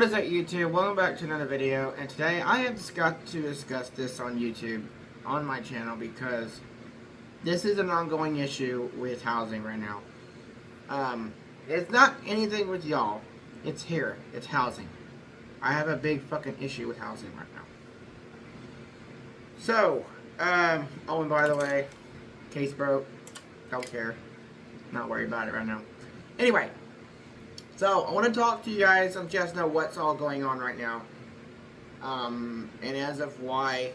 What is up, YouTube? Welcome back to another video, and today I have got to discuss this on YouTube, on my channel, because this is an ongoing issue with housing right now. It's not anything with y'all. It's here. It's housing. I have a big fucking issue with housing right now. So, oh, and by the way, case broke. Don't care. Not worried about it right now. Anyway. So, I want to talk to you guys and just know what's all going on right now. And as of why,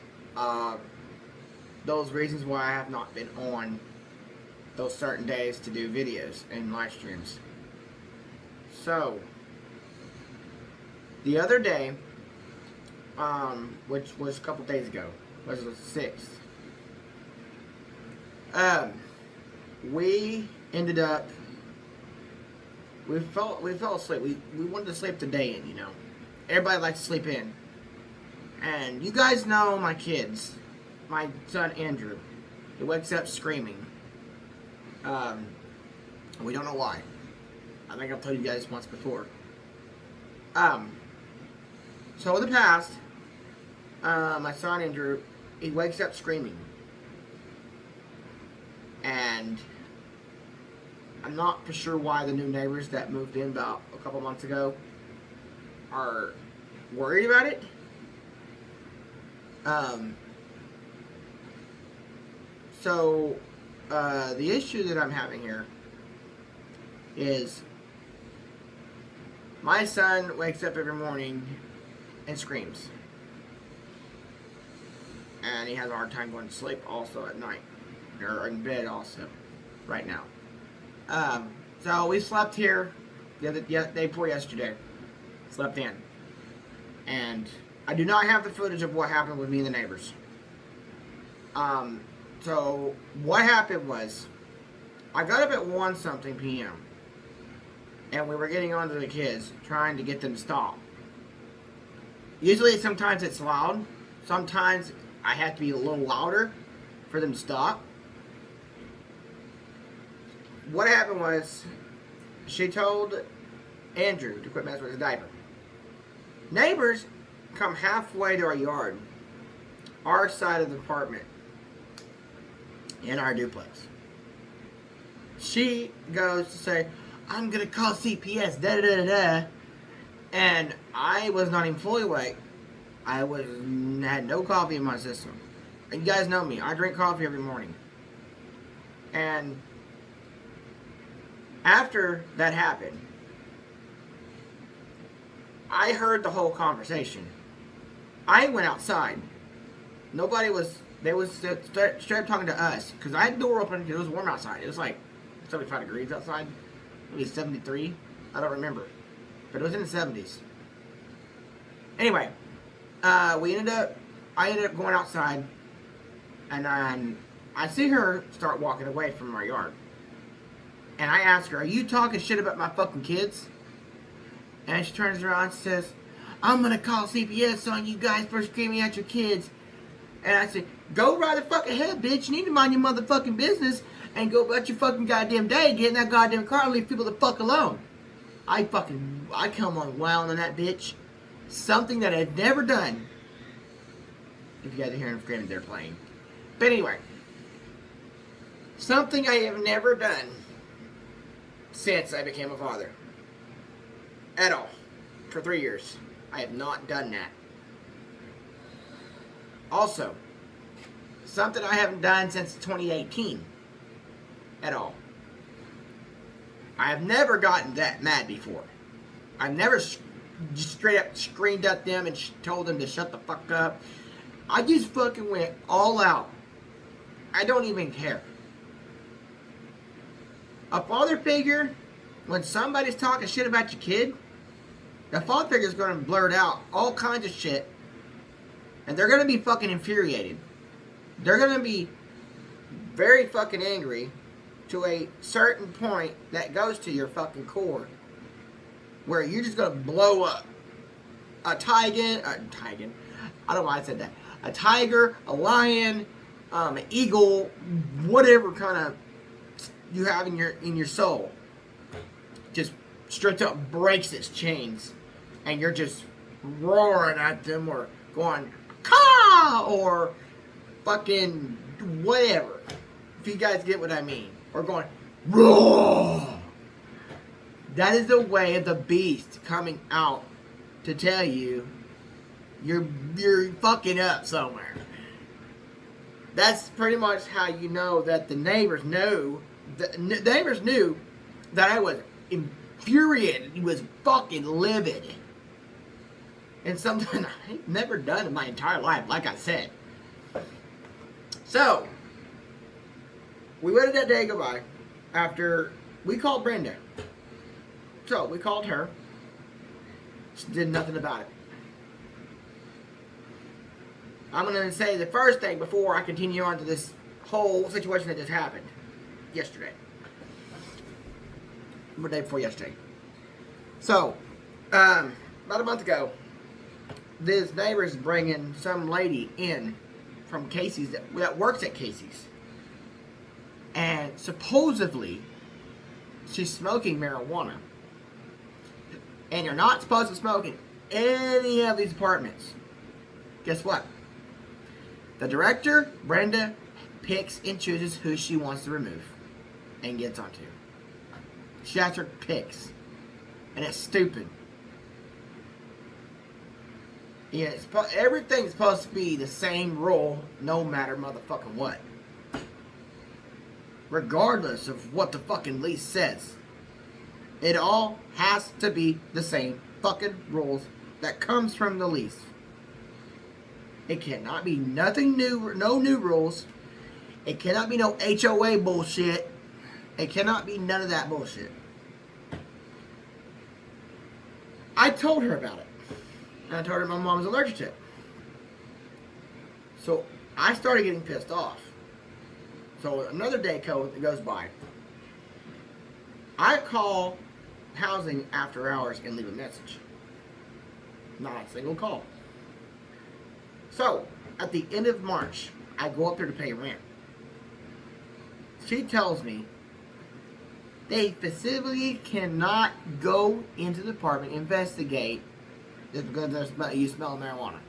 those reasons why I have not been on those certain days to do videos and live streams. So, the other day, which was a couple days ago, was the 6th, we ended up We fell asleep. We wanted to sleep the day in, you know. Everybody likes to sleep in. And you guys know my kids. My son Andrew. He wakes up screaming. We don't know why. I think I've told you guys once before. So in the past, my son Andrew, he wakes up screaming. And I'm not for sure why the new neighbors that moved in about a couple months ago are worried about it. So, the issue that I'm having here is my son wakes up every morning and screams. And he has a hard time going to sleep also at night. Or in bed also, right now. So we slept here the day before yesterday. Slept in. And I do not have the footage of what happened with me and the neighbors. So what happened was, I got up at 1 something p.m. and we were getting on to the kids, trying to get them to stop. Usually sometimes it's loud. Sometimes I have to be a little louder for them to stop. What happened was, she told Andrew to quit messing with his diaper. Neighbors come halfway to our yard, our side of the apartment, in our duplex. She goes to say, I'm going to call CPS, da-da-da-da-da. And I was not even fully awake. I had no coffee in my system. And you guys know me, I drink coffee every morning. And after that happened, I heard the whole conversation. I went outside. Nobody was, they was straight up talking to us. Because I had the door open because it was warm outside. It was like 75 degrees outside. Maybe 73. I don't remember. But it was in the 70s. Anyway, I ended up going outside. And I see her start walking away from our yard. And I ask her, are you talking shit about my fucking kids? And she turns around and says, I'm going to call CPS on you guys for screaming at your kids. And I said, go right the fuck ahead, bitch. You need to mind your motherfucking business and go about your fucking goddamn day, get in that goddamn car and leave people the fuck alone. I come on wild on that bitch. Something that I've never done. If you guys are hearing them screaming, they're playing. But anyway. Something I have never done since I became a father. At all. For 3 years. I have not done that. Also, something I haven't done since 2018. At all. I have never gotten that mad before. I've never just straight up screamed at them and told them to shut the fuck up. I just fucking went all out. I don't even care. A father figure, when somebody's talking shit about your kid, the father figure is going to blurt out all kinds of shit. And they're going to be fucking infuriated. They're going to be very fucking angry to a certain point that goes to your fucking core. Where you're just going to blow up. A tiger, I don't know why I said that. A tiger, a lion, an eagle, whatever kind of you have in your soul, just straight up breaks its chains and you're just roaring at them or going, "Caw!" or fucking whatever. If you guys get what I mean. Or going, "Roar!" That is the way of the beast coming out to tell you you're fucking up somewhere. That's pretty much how you know that the neighbors knew. The neighbors knew that I was infuriated. He was fucking livid. And something I've never done in my entire life, like I said. So, we waited that day goodbye after we called Brenda. So, we called her. She did nothing about it. I'm going to say the first thing before I continue on to this whole situation that just happened yesterday. The day before yesterday. So, about a month ago, this neighbor's bringing some lady in from Casey's that works at Casey's. And supposedly, she's smoking marijuana. And you're not supposed to smoke in any of these apartments. Guess what? The director, Brenda, picks and chooses who she wants to remove and gets onto. She has her picks. And it's stupid. Yeah, everything's supposed to be the same rule no matter motherfucking what. Regardless of what the fucking lease says. It all has to be the same fucking rules that comes from the lease. It cannot be nothing new, no new rules. It cannot be no HOA bullshit. It cannot be none of that bullshit. I told her about it. And I told her my mom was allergic to it. So I started getting pissed off. So another day goes by. I call housing after hours and leave a message. Not a single call. So, at the end of March, I go up there to pay rent. She tells me they specifically cannot go into the apartment, investigate, just because you smell marijuana.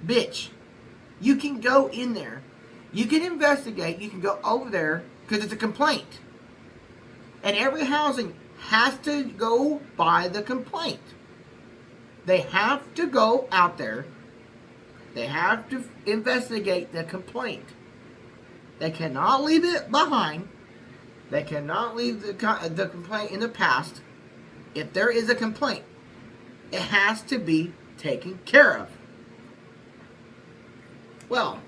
Bitch, you can go in there, you can investigate, you can go over there, because it's a complaint. And every housing has to go by the complaint. They have to go out there. They have to investigate the complaint. They cannot leave it behind. They cannot leave the complaint in the past. If there is a complaint, it has to be taken care of. Well,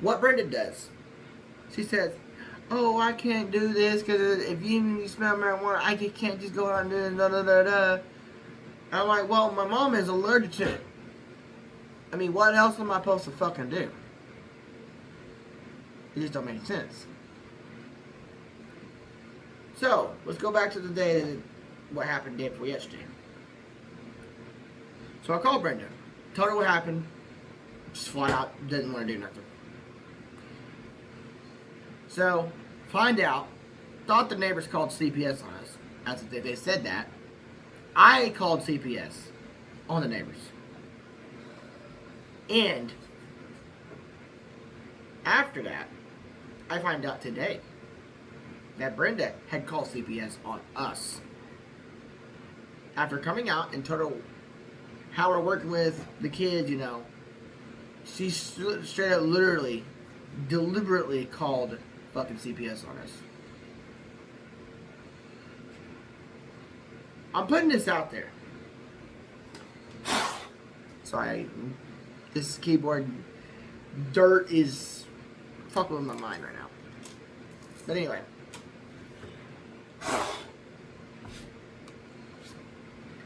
what Brenda does, she says, "Oh, I can't do this because if you smell marijuana, I just can't just go out and do it, da da da da." I'm like, well, my mom is allergic to it. I mean, what else am I supposed to fucking do? It just don't make sense. So, let's go back to the day that what happened the day before yesterday. So I called Brenda, told her what happened, just flat out didn't want to do nothing. So, find out, thought the neighbors called CPS on us, as if they said that. I called CPS on the neighbors. And after that, I find out today that Brenda had called CPS on us. After coming out and told her how we're working with the kids, you know, she straight up literally, deliberately called fucking CPS on us. I'm putting this out there. Sorry, this keyboard dirt is fucking with my mind right now. But anyway.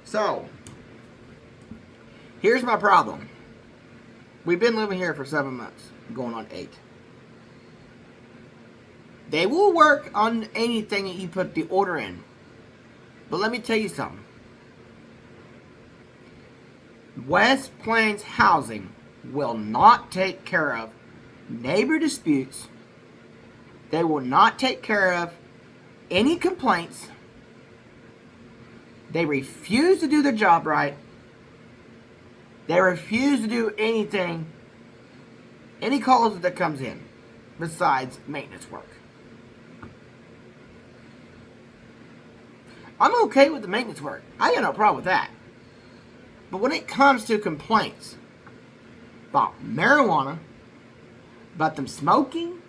So, here's my problem. We've been living here for 7 months, going on 8. They will work on anything that you put the order in. But let me tell you something. West Plains Housing will not take care of neighbor disputes. They will not take care of any complaints. They refuse to do their job right. They refuse to do anything, any calls that comes in, besides maintenance work. I'm okay with the maintenance work. I got no problem with that. But when it comes to complaints about marijuana, about them smoking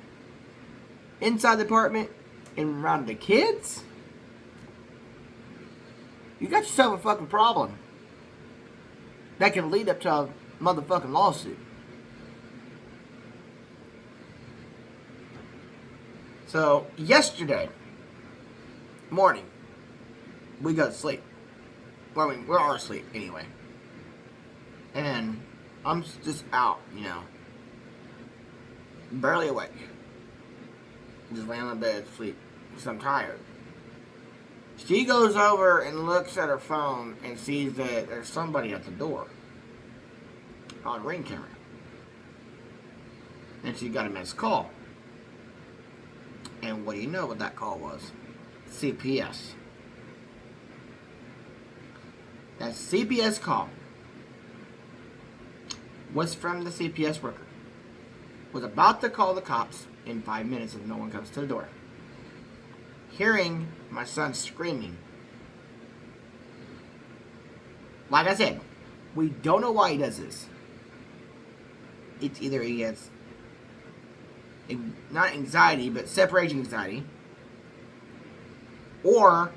inside the apartment and around the kids, you got yourself a fucking problem that can lead up to a motherfucking lawsuit. So, yesterday morning, we go to sleep. Well, I mean, we're all asleep anyway. And I'm just out, barely awake. Just laying on the bed, sleep, because I'm tired. She goes over and looks at her phone and sees that there's somebody at the door on Ring camera. And she got a missed call. And what do you know what that call was? CPS. That CPS call was from the CPS worker. Was about to call the cops in 5 minutes if no one comes to the door. Hearing my son screaming. Like I said, we don't know why he does this. It's either he gets, not anxiety, but separation anxiety. Or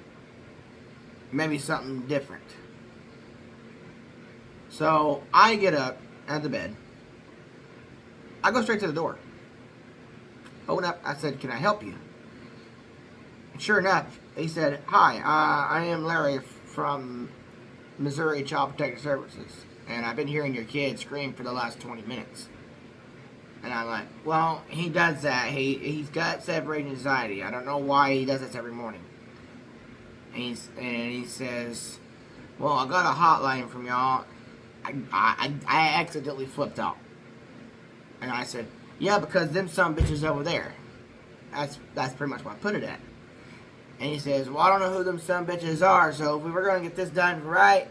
maybe something different. So I get up out of the bed. I go straight to the door. Open up. I said, "Can I help you?" And sure enough, he said, "Hi, I am Larry from Missouri Child Protective Services, and I've been hearing your kid scream for the last 20 minutes." And I'm like, "Well, he does that. He's got separation anxiety. I don't know why he does this every morning." And he says, "Well, I got a hotline from y'all. I accidentally flipped out." And I said, "Yeah, because them some bitches over there." That's pretty much what I put it at. And he says, "Well, I don't know who them some bitches are, so if we were going to get this done right,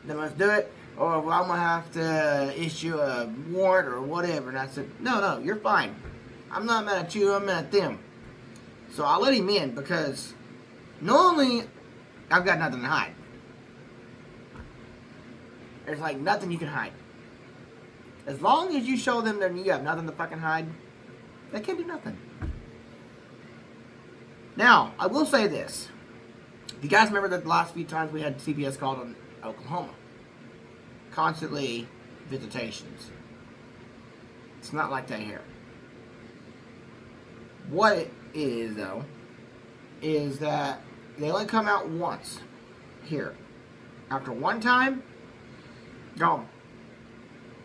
then let's do it, or I'm going to have to issue a warrant or whatever." And I said, No, you're fine. I'm not mad at you, I'm mad at them. So I let him in because normally I've got nothing to hide. There's like nothing you can hide. As long as you show them that you have nothing to fucking hide, they can't do nothing. Now, I will say this. If you guys remember that the last few times we had CPS called on Oklahoma, constantly visitations. It's not like that here. What it is, though, is that they only come out once here. After one time, gone.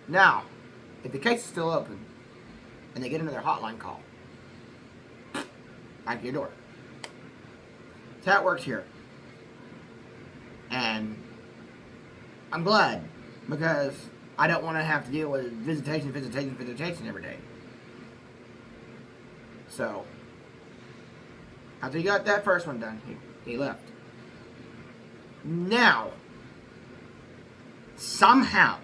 Now, if the case is still open and they get another hotline call, back to your door. That's how it works here. And I'm glad, because I don't want to have to deal with visitation every day. So, after he got that first one done, he left. Now, somehow,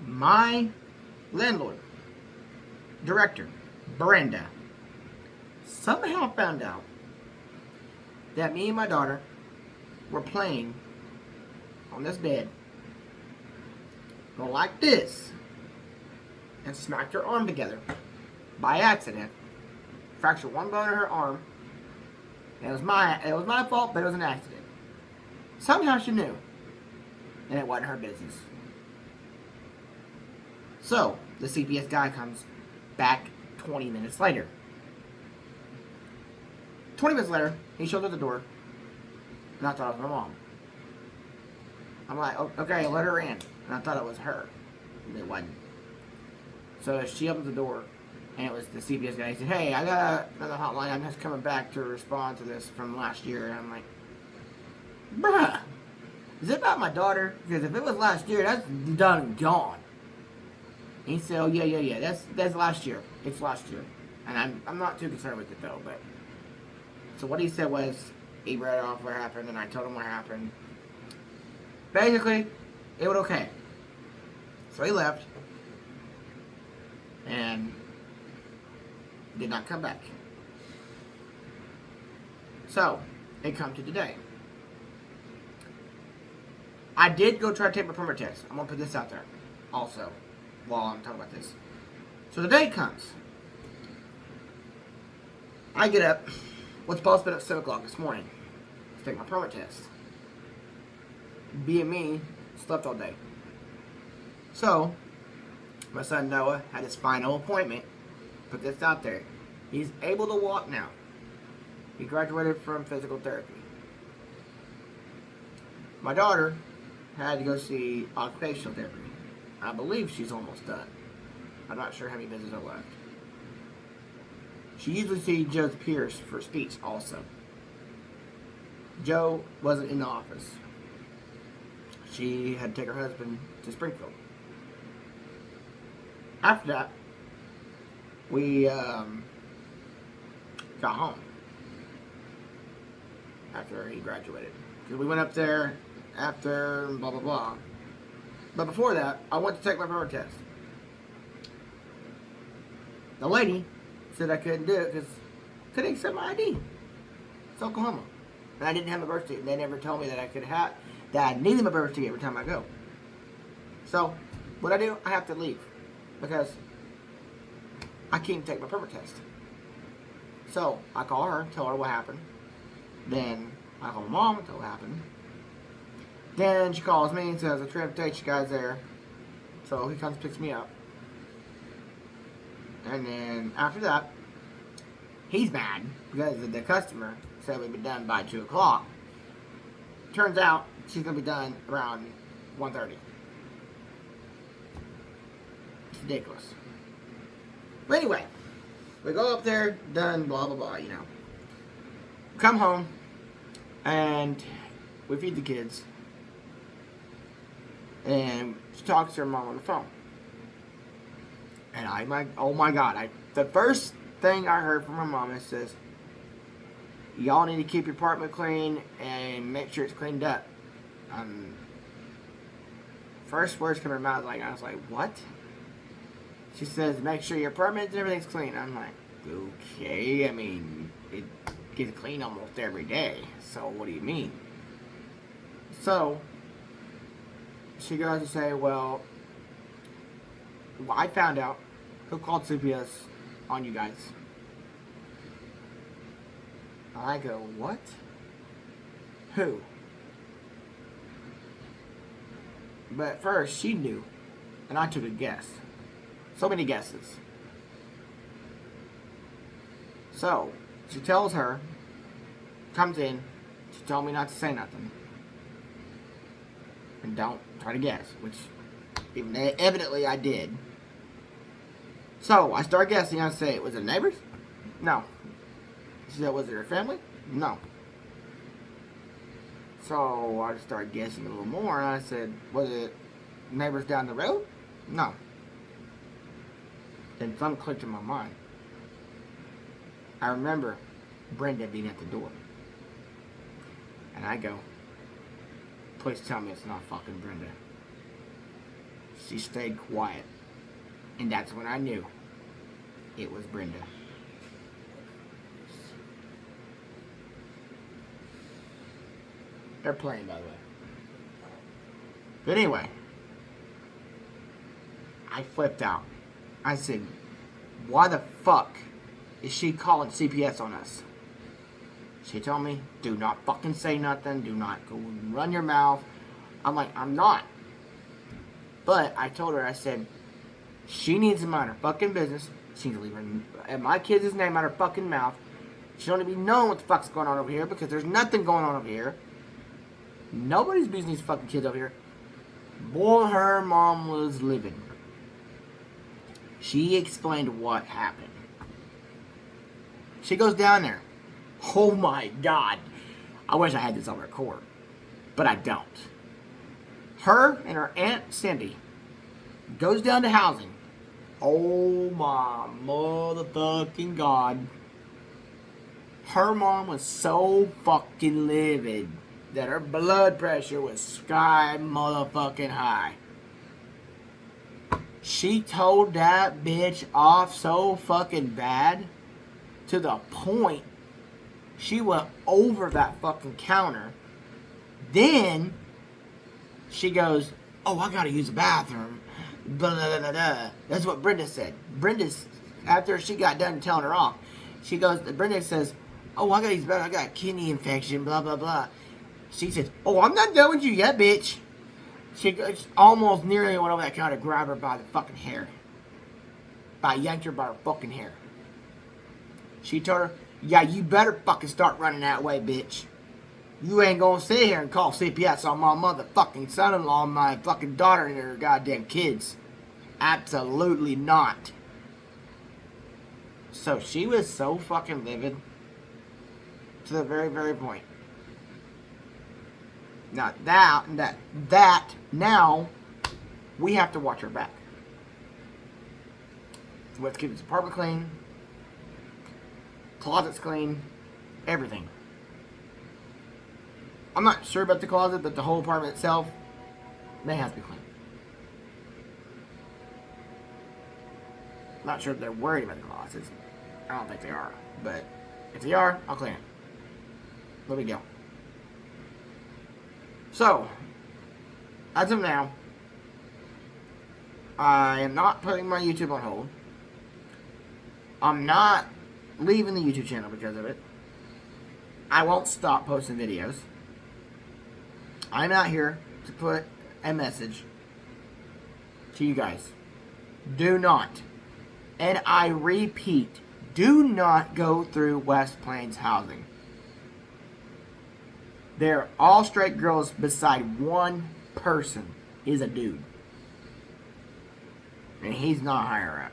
my landlord, director, Brenda, somehow found out that me and my daughter were playing on this bed, go like this, and smacked her arm together by accident, fractured one bone in her arm. It was my fault, but it was an accident. Somehow she knew, and it wasn't her business. So the CPS guy comes back 20 minutes later. 20 minutes later, he shows at the door, and I thought it was my mom. I'm like, okay, let her in. And I thought it was her. And it wasn't. So she opened the door, and it was the CPS guy. He said, "Hey, I got another hotline. I'm just coming back to respond to this from last year." And I'm like, bruh, is it about my daughter? Because if it was last year, that's done and gone. And he said, "Oh, yeah. That's last year. It's last year." And I'm not too concerned with it, though. But so what he said was, He read off what happened, and I told him what happened. Basically, it was okay. So he left, and did not come back. So, it come to today. I did go try to take my permit test. I'm going to put this out there also while I'm talking about this. So the day comes. I get up. Was supposed to be up at 7 o'clock this morning to take my permit test. Being me, slept all day. So, my son Noah had his final appointment. Put this out there. He's able to walk now. He graduated from physical therapy. My daughter had to go see occupational therapy. I believe she's almost done. I'm not sure how many visits are left. She usually sees Joe Pierce for speech also. Joe wasn't in the office. She had to take her husband to Springfield. After that, we got home. After he graduated. Because we went up there after blah blah blah. But before that, I went to take my permit test. The lady said I couldn't do it because I couldn't accept my ID. It's Oklahoma. And I didn't have my birth certificate. They never told me that I could have, that I needed my birth certificate every time I go. So, what I do, I have to leave. Because I can't take my permit test. So, I call her, tell her what happened. Then, I call my mom and tell her what happened. Then she calls me and says, the transportation guy's there. So, he comes and picks me up. And then, after that, he's mad because the customer said we'd be done by 2 o'clock. Turns out, she's going to be done around 1:30. It's ridiculous. But anyway, we go up there, done, blah, blah, blah, you know. Come home, and we feed the kids. And she talks to her mom on the phone. And oh my God, the first thing I heard from her mom is says, y'all need to keep your apartment clean and make sure it's cleaned up. First words come out of her mouth, I was like, what? She says, make sure your apartment and everything's clean. I'm like, okay, I mean, it gets clean almost every day. So what do you mean? So, she goes to say, well, I found out who called CPS on you guys. I go, what? Who? But at first, she knew. And I took a guess. So many guesses. So, she tells her, comes in, she told me not to say nothing. And don't try to guess, which evidently I did. So, I start guessing. I say, was it neighbors? No. She said, was it her family? No. So, I started guessing a little more, and I said, was it neighbors down the road? No. Then something clicked in my mind. I remember Brenda being at the door. And I go, please tell me it's not fucking Brenda. She stayed quiet. And that's when I knew it was Brenda. They're playing, by the way. But anyway, I flipped out. I said, why the fuck is she calling CPS on us? She told me, do not fucking say nothing. Do not go and run your mouth. I'm like, I'm not. But I told her, I said, she needs to mind her fucking business. She needs to leave my kid's name out her fucking mouth. She don't even know what the fuck's going on over here because there's nothing going on over here. Nobody's abusing these fucking kids over here. Boy, her mom was living. She explained what happened. She goes down there. Oh my God. I wish I had this on record. But I don't. Her and her Aunt Cindy goes down to housing. Oh my motherfucking God. Her mom was so fucking livid that her blood pressure was sky motherfucking high. She told that bitch off so fucking bad to the point she went over that fucking counter. Then she goes, "Oh, I gotta use the bathroom." Blah, blah, blah, blah. That's what Brenda said. Brenda's, after she got done telling her off, she goes, Brenda says, "Oh, I gotta use the bathroom. I got a kidney infection, blah, blah, blah." She says, "Oh, I'm not done with you yet, bitch." She almost nearly went over that counter to grab her by the fucking hair. Yanked her by her fucking hair. She told her, "Yeah, you better fucking start running that way, bitch. You ain't gonna sit here and call CPS on my motherfucking son-in-law and my fucking daughter and her goddamn kids. Absolutely not." So she was so fucking livid to the very, very point. Now now we have to watch her back. We have to keep this apartment clean, closets clean, everything. I'm not sure about the closet, but the whole apartment itself may have to be clean. Not sure if they're worried about the closets. I don't think they are, but if they are, I'll clean it. No big deal. So, as of now, I am not putting my YouTube on hold. I'm not leaving the YouTube channel because of it. I won't stop posting videos. I'm out here to put a message to you guys. Do not, and I repeat, do not go through West Plains housing. They're all straight girls beside one person is a dude. And he's not higher up.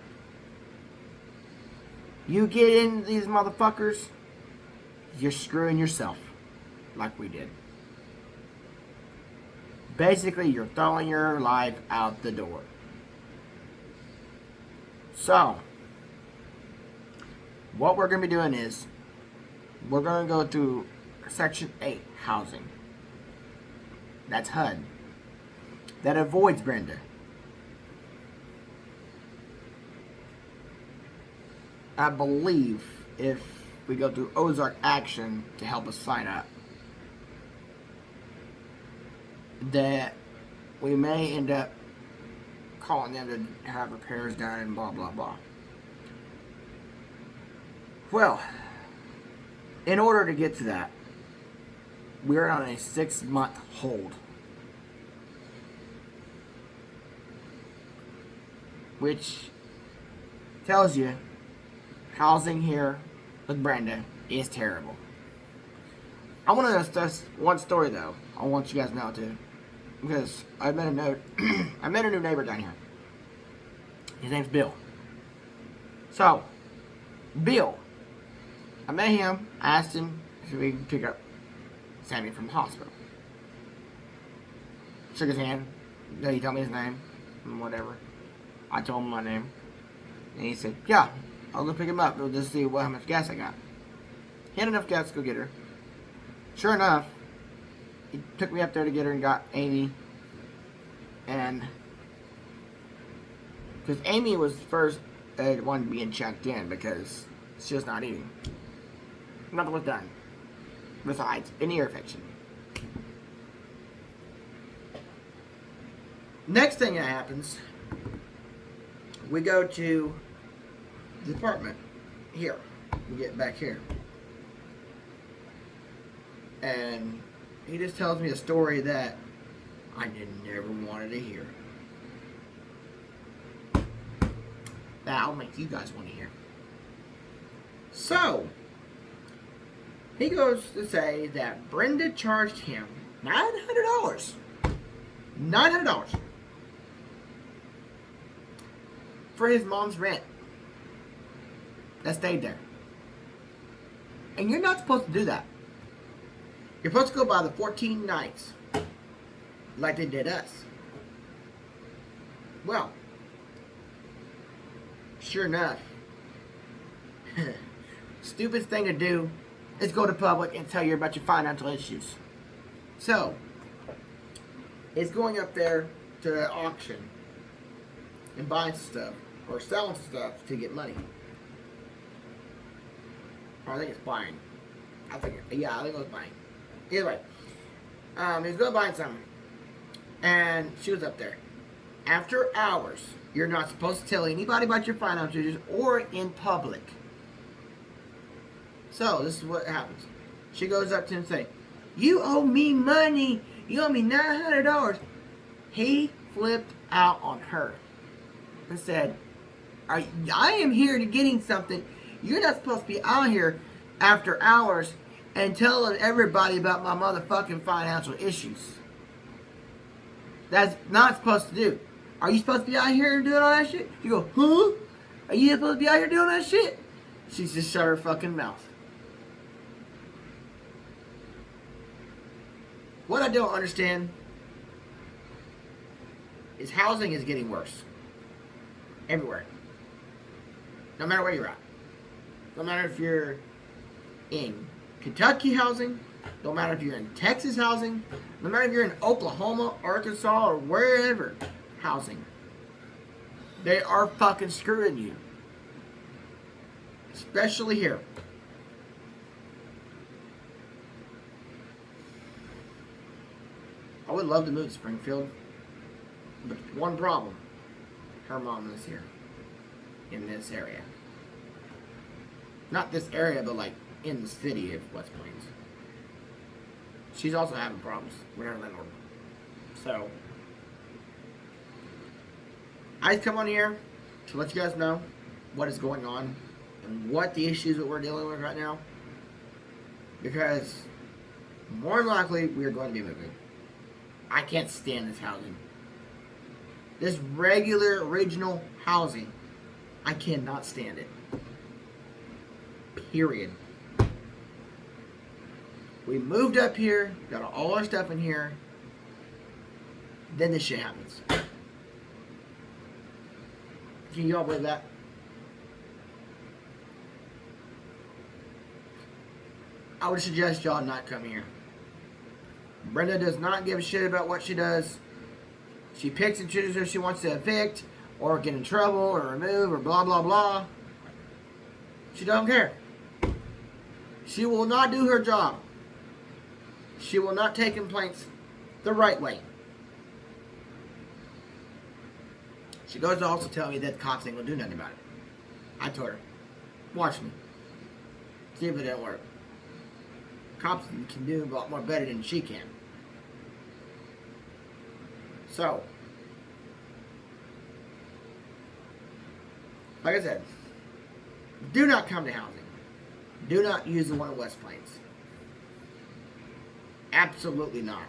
You get into these motherfuckers, you're screwing yourself. Like we did. Basically, you're throwing your life out the door. So, what we're going to be doing is, we're going to go to Section 8 housing. That's HUD. That avoids Brenda. I believe if we go through Ozark Action to help us sign up, that we may end up calling them to have repairs done and blah blah blah. Well, in order to get to that, we're on a 6-month hold, which tells you housing here with Brenda is terrible. I want to discuss one story though. I want you guys to know too, because I met a new neighbor down here. His name's Bill. So, Bill, I met him. I asked him if we could pick up Sammy from the hospital. Shook his hand. Then he told me his name and whatever. I told him my name, and he said, "Yeah, I'll go pick him up. We'll just see how much gas I got." He had enough gas to go get her. Sure enough, he took me up there to get her and got Amy. And because Amy was first one being checked in because she was not eating. Nothing was done besides an ear infection. Next thing that happens, we go to the apartment here. We get back here. And he just tells me a story that I never wanted to hear. That'll make you guys want to hear. So, he goes to say that Brenda charged him $900. $900 for his mom's rent that stayed there. And you're not supposed to do that. You're supposed to go by the 14 nights like they did us. Well, sure enough, stupidest thing to do is go to public and tell you about your financial issues. So, it's going up there to the auction and buying some stuff or selling some stuff to get money. Or I think it's buying. I think it was buying. Either way, he was going to buy something, and she was up there. After hours, you're not supposed to tell anybody about your financial issues or in public. So this is what happens. She goes up to him and says, "You owe me money. You owe me $900. He flipped out on her and said, I am here to getting something. You're not supposed to be out here after hours and telling everybody about my motherfucking financial issues. That's not supposed to do. Are you supposed to be out here doing all that shit?" You go, "Huh? Are you supposed to be out here doing that shit?" She just shut her fucking mouth. What I don't understand is housing is getting worse. Everywhere. No matter where you're at. No matter if you're in Kentucky housing, no matter if you're in Texas housing, no matter if you're in Oklahoma, Arkansas, or wherever housing, they are fucking screwing you. Especially here. I would love to move to Springfield, but one problem. Her mom is here. In this area. Not this area, but like in the city of West Plains. She's also having problems with her landlord. So, I come on here to let you guys know what is going on and what the issues that we're dealing with right now. Because more than likely, we are going to be moving. I can't stand this housing. This regular, original housing. I cannot stand it. Period. We moved up here, got all our stuff in here. Then this shit happens. Can y'all believe that? I would suggest y'all not come here. Brenda does not give a shit about what she does. She picks and chooses if she wants to evict or get in trouble or remove or blah blah blah. She don't care. She will not do her job. She will not take complaints the right way. She goes to also tell me that the cops ain't gonna do nothing about it. I told her, watch me. See if it don't work. Cops can do a lot more better than she can. So, like I said, do not come to housing. Do not use the one at West Plains. Absolutely not.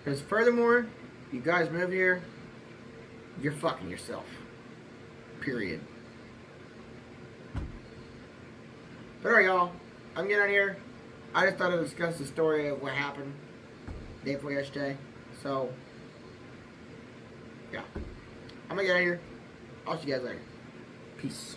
Because furthermore, you guys move here, you're fucking yourself. Period. But alright, y'all. I'm getting out of here. I just thought I'd discuss the story of what happened day before yesterday. So, yeah. I'm gonna get out of here. I'll see you guys later. Peace.